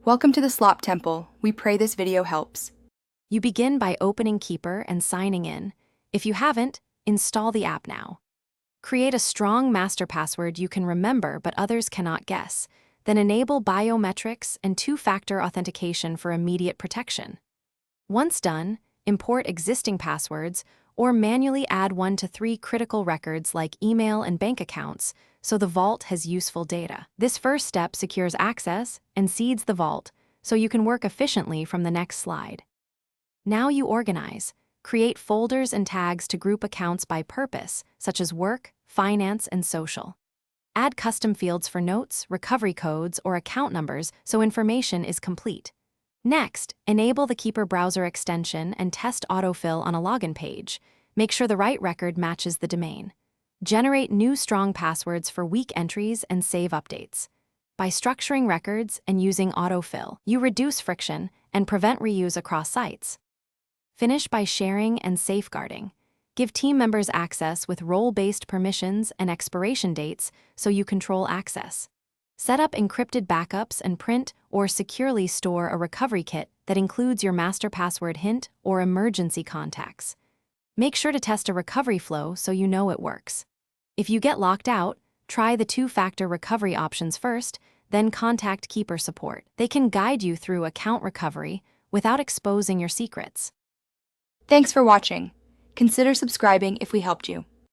Welcome to the Slop Temple. We pray this video helps. You begin by opening Keeper and signing in. If you haven't, install the app now. Create a strong master password you can remember but others cannot guess. Then enable biometrics and two-factor authentication for immediate protection. Once done, import existing passwords or manually add 1 to 3 critical records like email and bank accounts so the vault has useful data. This first step secures access and seeds the vault so you can work efficiently from the next slide. Now you organize. Create folders and tags to group accounts by purpose, such as work, finance, and social. Add custom fields for notes, recovery codes, or account numbers so information is complete. Next, enable the Keeper browser extension and test autofill on a login page. Make sure the right record matches the domain. Generate new strong passwords for weak entries and save updates. By structuring records and using autofill, you reduce friction and prevent reuse across sites. Finish by sharing and safeguarding. Give team members access with role-based permissions and expiration dates so you control access. Set up encrypted backups and print or securely store a recovery kit that includes your master password hint or emergency contacts. Make sure to test a recovery flow so you know it works. If you get locked out, try the two-factor recovery options first, then contact Keeper support. They can guide you through account recovery without exposing your secrets. Thanks for watching. Consider subscribing if we helped you.